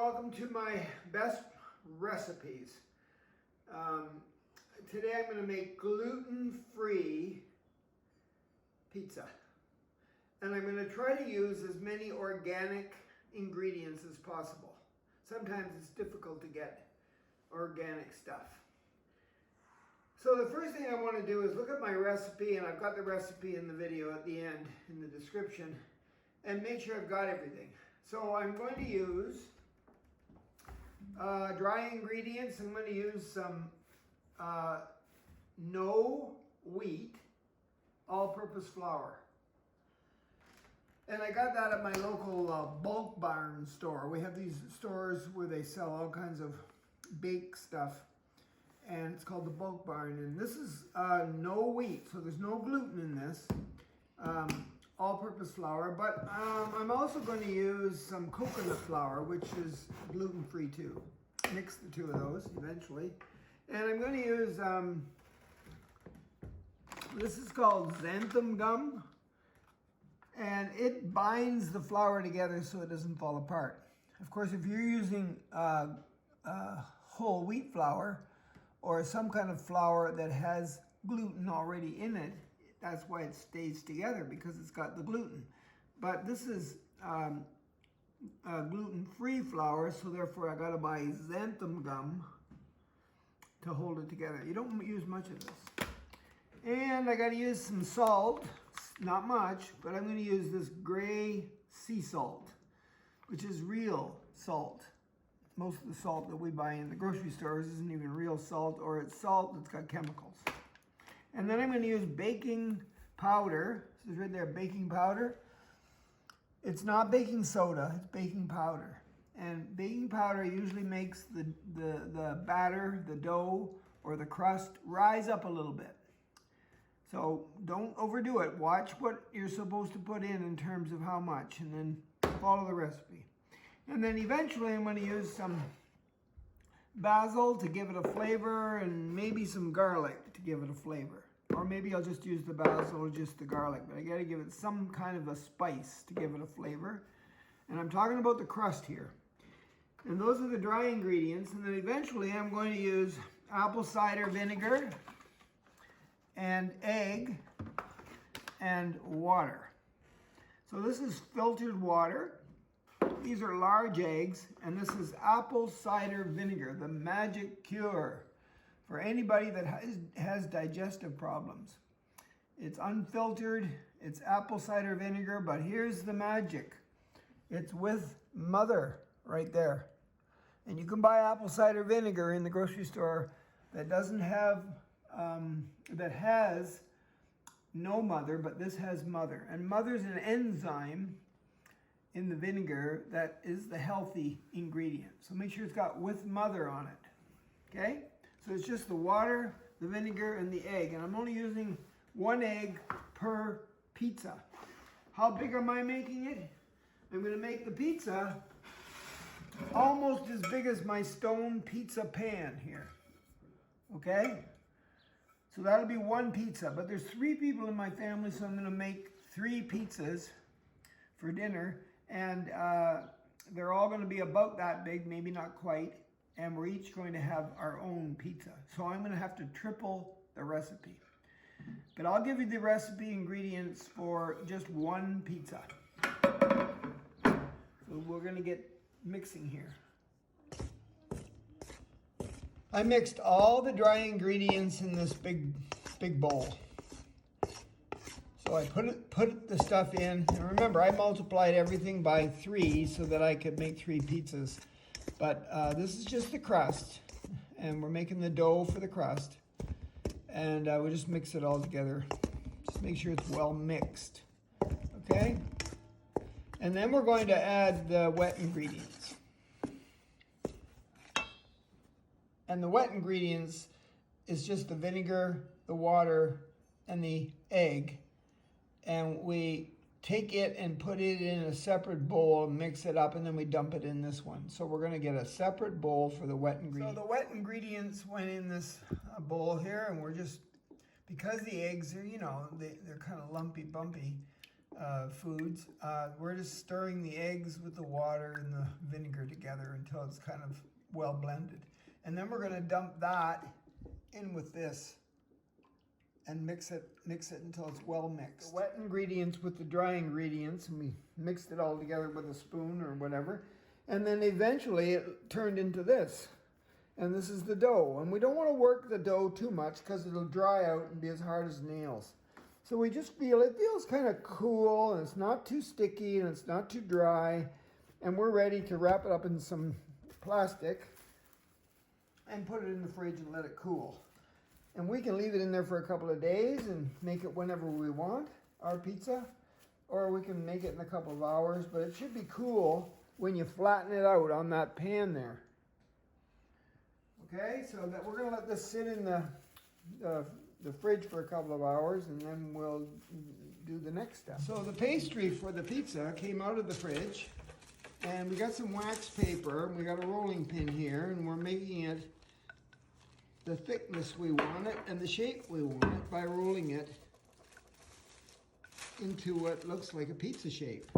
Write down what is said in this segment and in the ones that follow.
welcome to my best recipes. Today I'm going to make gluten-free pizza. And I'm going to try to use as many organic ingredients as possible. Sometimes it's difficult to get organic stuff. So the first thing I want to do is look at my recipe, and I've got the recipe in the video at the end in the description, and make sure I've got everything. So I'm going to use dry ingredients. I'm going to use some no wheat all-purpose flour. And I got that at my local bulk barn store. We have these stores where they sell all kinds of bake stuff, and it's called the bulk barn. And this is no wheat, so there's no gluten in this. All-purpose flour, but I'm also going to use some coconut flour, which is gluten-free too. Mix the two of those eventually. And I'm going to use, this is called Xanthum Gum, and it binds the flour together so it doesn't fall apart. Of course, if you're using whole wheat flour or some kind of flour that has gluten already in it, that's why it stays together, because it's got the gluten. But this is gluten-free flour, so therefore I gotta buy Xanthum Gum to hold it together. You don't use much of this. And I gotta use some salt, not much, but I'm gonna use this gray sea salt, which is real salt. Most of the salt that we buy in the grocery stores isn't even real salt, or it's salt that's got chemicals. And then I'm going to use baking powder. This is right there, baking powder. It's not baking soda, it's baking powder. And baking powder usually makes the batter, the dough, or the crust rise up a little bit. So don't overdo it. Watch what you're supposed to put in terms of how much, and then follow the recipe. And then eventually I'm going to use some basil to give it a flavor, and maybe some garlic to give it a flavor. Or maybe I'll just use the basil or just the garlic, but I gotta give it some kind of a spice to give it a flavor. And I'm talking about the crust here. And those are the dry ingredients. And then eventually I'm going to use apple cider vinegar and egg and water. So this is filtered water. These are large eggs, and this is apple cider vinegar, the magic cure for anybody that has digestive problems. It's unfiltered, it's apple cider vinegar, but here's the magic. It's with mother right there. And you can buy apple cider vinegar in the grocery store that doesn't have, that has no mother, but this has mother. And mother's an enzyme in the vinegar that is the healthy ingredient. So make sure it's got with mother on it, okay? So it's just the water, the vinegar, and the egg. And I'm only using 1 egg per pizza. How big am I making it? I'm gonna make the pizza almost as big as my stone pizza pan here, okay? So that'll be 1 pizza, but there's 3 people in my family, so I'm gonna make 3 pizzas for dinner. And they're all going to be about that big, maybe not quite. And we're each going to have our own pizza. So I'm going to have to triple the recipe. But I'll give you the recipe ingredients for just 1 pizza. So we're going to get mixing here. I mixed all the dry ingredients in this big bowl. So I put the stuff in, and remember I multiplied everything by 3 so that I could make 3 pizzas. But this is just the crust, and we're making the dough for the crust. And we just mix it all together. Just make sure it's well mixed, okay? And then we're going to add the wet ingredients. And the wet ingredients is just the vinegar, the water, and the egg. And we take it and put it in a separate bowl, mix it up, and then we dump it in this one. So we're going to get a separate bowl for the wet ingredients. So the wet ingredients went in this bowl here, and we're just, because the eggs are, you know, they're kind of lumpy, bumpy foods, we're just stirring the eggs with the water and the vinegar together. together until it's kind of well blended. And then we're gonna dump that in with this and mix it until it's well mixed. The wet ingredients with the dry ingredients, and we mixed it all together with a spoon or whatever. And then eventually it turned into this. And this is the dough. And we don't want to work the dough too much because it'll dry out and be as hard as nails. So we just feel, it feels kind of cool, and it's not too sticky and it's not too dry. And we're ready to wrap it up in some plastic and put it in the fridge and let it cool. And we can leave it in there for a couple of days and make it whenever we want, our pizza. Or we can make it in a couple of hours, but it should be cool when you flatten it out on that pan there. Okay, so that we're gonna let this sit in the fridge for a couple of hours, and then we'll do the next step. So the pastry for the pizza came out of the fridge, and we got some wax paper, and we got a rolling pin here, and we're making it the thickness we want it and the shape we want it by rolling it into what looks like a pizza shape.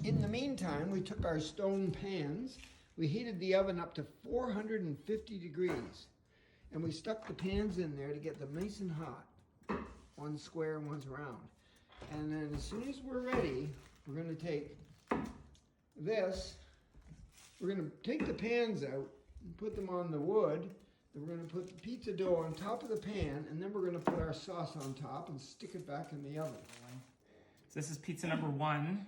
In the meantime, we took our stone pans, we heated the oven up to 450 degrees, and we stuck the pans in there to get them nice and hot. One's square and one's round. And then as soon as we're ready, we're gonna take this, we're gonna take the pans out and put them on the wood. Then we're gonna put the pizza dough on top of the pan, and then we're gonna put our sauce on top and stick it back in the oven. So this is pizza number 1.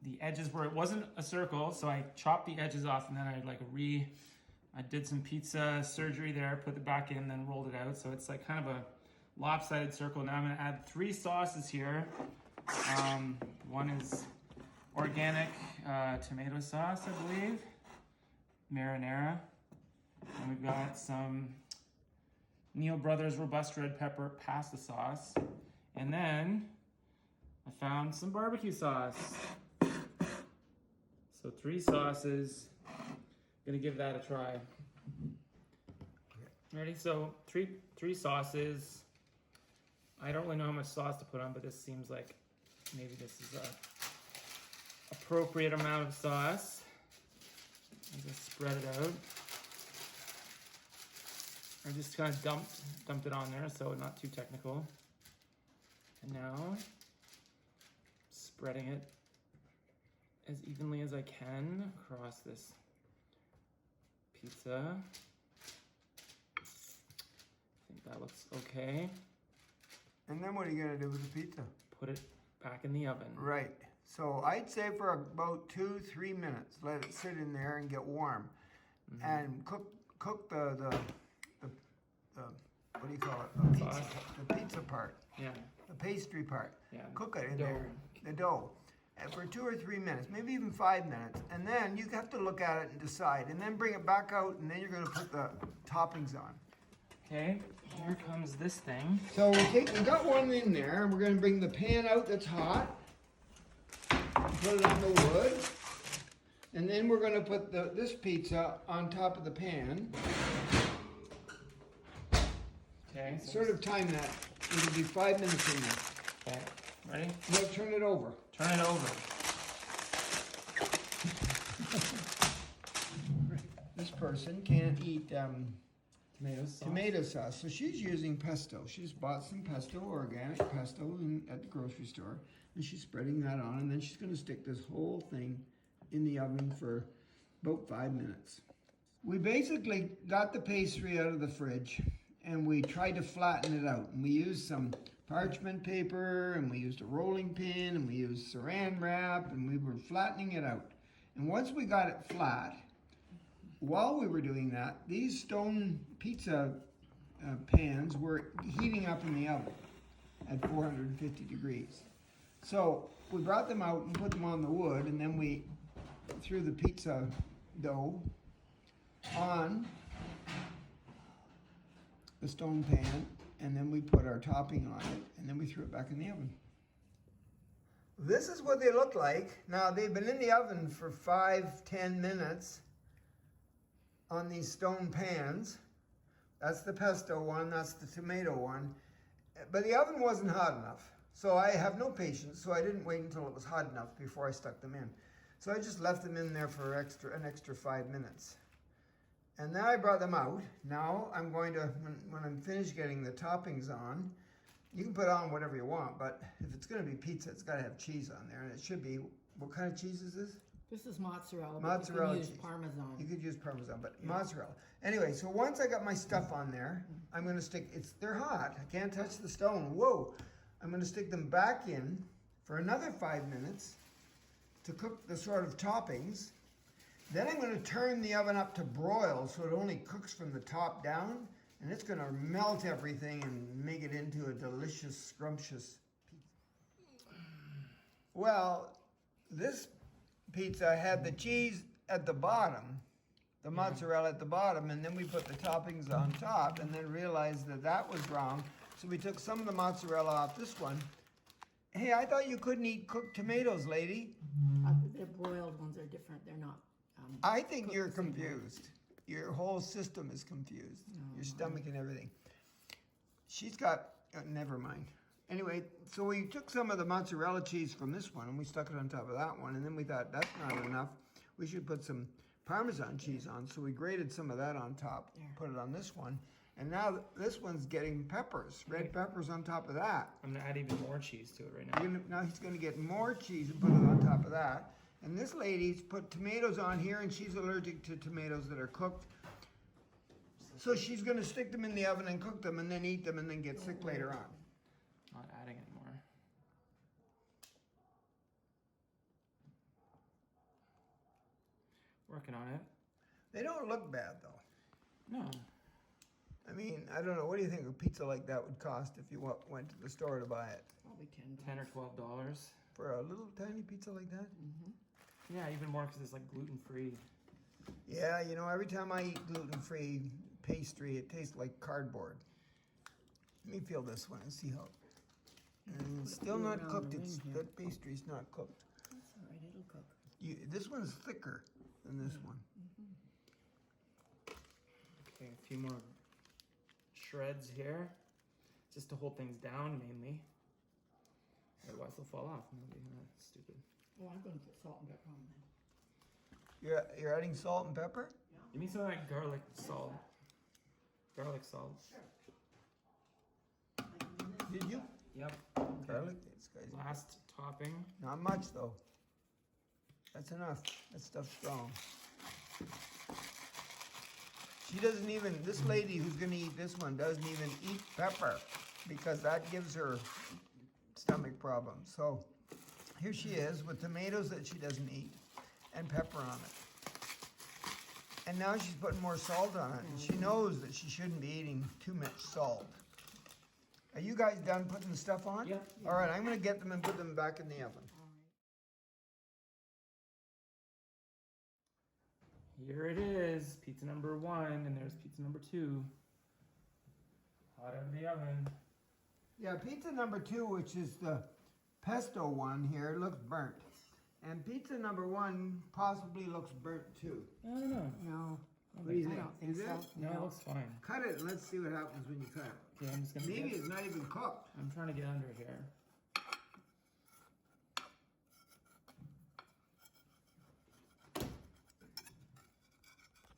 The edges were, it wasn't a circle, so I chopped the edges off, and then I did some pizza surgery there, put it back in, then rolled it out. So it's like kind of a lopsided circle. Now I'm gonna add 3 sauces here. One is organic tomato sauce, I believe, marinara. And we've got some Neal Brothers Robust Red Pepper pasta sauce. And then I found some barbecue sauce. So 3 sauces. Gonna give that a try. Ready? So three sauces. I don't really know how much sauce to put on, but this seems like maybe this is a appropriate amount of sauce. I'll just spread it out. I just kind of dumped it on there, so not too technical. And now, spreading it as evenly as I can across this pizza. I think that looks okay. And then what are you gonna do with the pizza? Put it back in the oven. Right. So I'd say for about 2-3 minutes, let it sit in there and get warm, and cook the what do you call it? The pizza part. Yeah. The pastry part. Yeah. Cook it in Dough. there. The dough. And for 2 or 3 minutes, maybe even 5 minutes, and then you have to look at it and decide, and then bring it back out, and then you're going to put the toppings on. Okay, here comes this thing. So we got one in there, and we're going to bring the pan out that's hot, put it on the wood, and then we're going to put this pizza on top of the pan. Okay. Sort of time that. It'll be 5 minutes in there. Okay, ready? No, turn it over. Turn it over. This person can't eat Tomato sauce. so she's using pesto. She's bought some pesto, organic pesto at the grocery store, and she's spreading that on, and then she's going to stick this whole thing in the oven for about 5 minutes. We basically got the pastry out of the fridge, and we tried to flatten it out, and we used some parchment paper, and we used a rolling pin, and we used saran wrap, and we were flattening it out. And once we got it flat, while we were doing that, these stone pizza pans were heating up in the oven at 450 degrees. So we brought them out and put them on the wood, and then we threw the pizza dough on the stone pan, and then we put our topping on it, and then we threw it back in the oven. This is what they look like. Now, they've been in the oven for 5-10 minutes on these stone pans. That's the pesto one, that's the tomato one. But the oven wasn't hot enough. So I have no patience, so I didn't wait until it was hot enough before I stuck them in. So I just left them in there for an extra 5 minutes. And then I brought them out. Now I'm going to, when I'm finished getting the toppings on, you can put on whatever you want, but if it's going to be pizza, it's got to have cheese on there. And it should be, what kind of cheese is this? This is mozzarella. Mozzarella but you can use cheese. Parmesan. You could use Parmesan, but mozzarella. Anyway, so once I got my stuff on there, I'm going to stick, they're hot. I can't touch the stone. Whoa. I'm going to stick them back in for another 5 minutes to cook the sort of toppings. Then I'm going to turn the oven up to broil so it only cooks from the top down, and it's going to melt everything and make it into a delicious, scrumptious pizza. Well, this pizza had the cheese at the bottom, the mozzarella at the bottom, and then we put the toppings on top and then realized that that was wrong. So we took some of the mozzarella off this one. Hey, I thought you couldn't eat cooked tomatoes, lady. The broiled ones are different. They're not. I think you're confused. Your whole system is confused. Your stomach and everything. She's got, never mind. Anyway, so we took some of the mozzarella cheese from this one and we stuck it on top of that one. And then we thought, that's not enough. We should put some Parmesan cheese on. So we grated some of that on top, put it on this one. And now this one's getting peppers, red peppers on top of that. I'm gonna add even more cheese to it right now. Now he's gonna get more cheese and put it on top of that. And this lady's put tomatoes on here and she's allergic to tomatoes that are cooked. So she's gonna stick them in the oven and cook them and then eat them and then get sick later on. Not adding anymore. Working on it. They don't look bad though. No. I mean, I don't know, what do you think a pizza like that would cost if you went to the store to buy it? Probably $10 or $12. For a little tiny pizza like that? Yeah, even more because it's like gluten-free. Yeah, you know, every time I eat gluten-free pastry, it tastes like cardboard. Let me feel this one and see how. And it's still not cooked. That pastry's not cooked. That's all right. It'll cook. This one's thicker than this one. Okay, a few more shreds here, just to hold things down mainly. Otherwise they'll fall off. That'll be stupid. Oh, I'm going to put salt and pepper on them. You're adding salt and pepper? Give me some of that garlic salt. Garlic salt. Did you? Yep. Garlic? This guy's Last topping. not much though. That's enough. That stuff's strong. She doesn't even, this lady who's gonna eat this one doesn't even eat pepper because that gives her stomach problems. So here she is with tomatoes that she doesn't eat and pepper on it. And now she's putting more salt on it. And she knows that she shouldn't be eating too much salt. Are you guys done putting the stuff on? Yeah. All right, I'm gonna get them and put them back in the oven. Here it is, pizza number 1, and there's pizza number 2. Hot out of the oven. Yeah, pizza number 2, which is the pesto one here, looks burnt. And pizza number 1 possibly looks burnt too. I don't know. No. What do you I think? don't think Is it? so. No, it looks fine. Cut it and let's see what happens when you cut it. Okay, I'm just gonna Maybe get, it's not even cooked. I'm trying to get under here.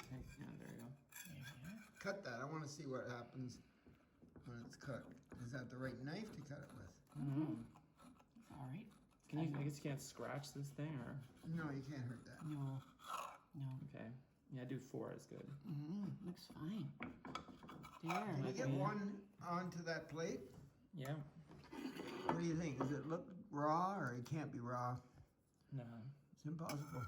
Okay, yeah, there you go. Cut that. I want to see what happens when it's cut. Is that the right knife to cut it with? All right. Can you, I guess you can't scratch this thing, or? No, you can't hurt that. No. No. Okay. Yeah, do 4 is good. Looks fine. There. Can you get one onto that plate? Yeah. What do you think? Does it look raw or it can't be raw? No. It's impossible.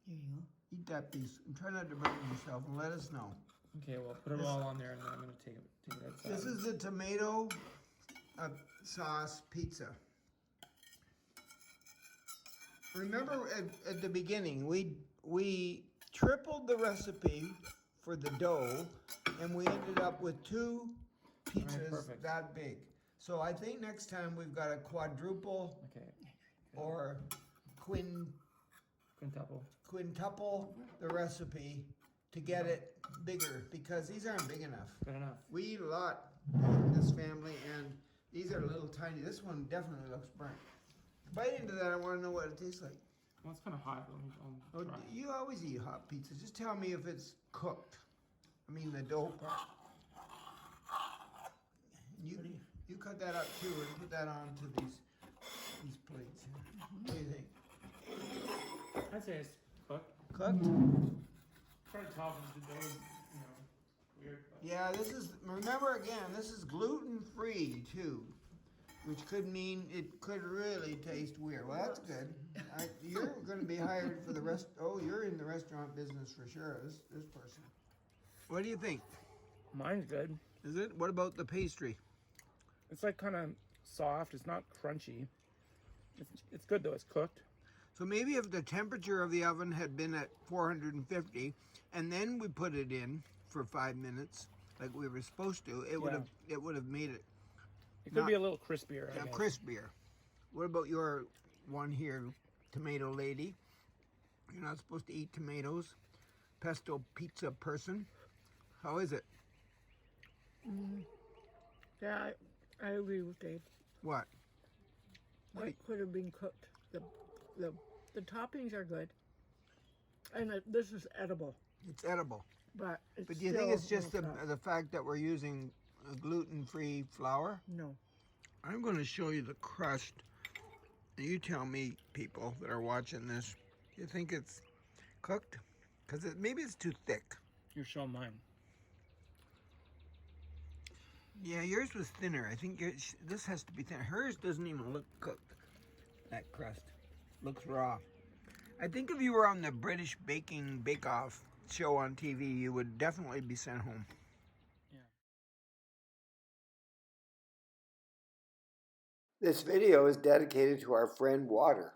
Here you go. Eat that piece and try not to burn yourself and let us know. Okay, well, put it all on there, and then I'm gonna take it outside. This is the tomato sauce pizza. Remember at the beginning, we tripled the recipe for the dough, and we ended up with 2 pizzas perfect. that big. So I think next time we've got to quadruple Okay. or quintuple the recipe to get it bigger, because these aren't big enough. Good enough. We eat a lot in this family, and these are little tiny. This one definitely looks burnt. Bite into that, I want to know what it tastes like. Well, it's kind of hot. I'll Oh, try. you always eat hot pizza. Just tell me if it's cooked. I mean the dough part. You cut that up too and put that onto these plates here. What do you think? I'd say it's cooked. Cooked? Try to tell if the dough is, weird. But Yeah, remember again, this is gluten-free too, which could mean it could really taste weird. Well, that's good. You're going to be hired for the rest. Oh, you're in the restaurant business for sure, this person. What do you think? mine's good. Is it? What about the pastry? It's like kind of soft. It's not crunchy. It's good though. It's cooked. So maybe if the temperature of the oven had been at 450 and then we put it in for 5 minutes like we were supposed to, it would have made it It could be a little crispier. I guess. crispier. What about your one here, tomato lady? You're not supposed to eat tomatoes. Pesto pizza person. How is it? Yeah, I agree with Dave. What? It could have been cooked. The toppings are good, and this is edible. It's edible. But Do you think it's just still the fact that we're using a gluten-free flour? no? I'm going to show you the crust. And you tell me, people that are watching this, do you think it's cooked? Because maybe it's too thick. You're showing mine. Yeah, yours was thinner. I think this has to be thinner. Hers doesn't even look cooked, that crust. Looks raw. I think if you were on the British Baking Bake-Off show on TV, you would definitely be sent home. Yeah. This video is dedicated to our friend Water.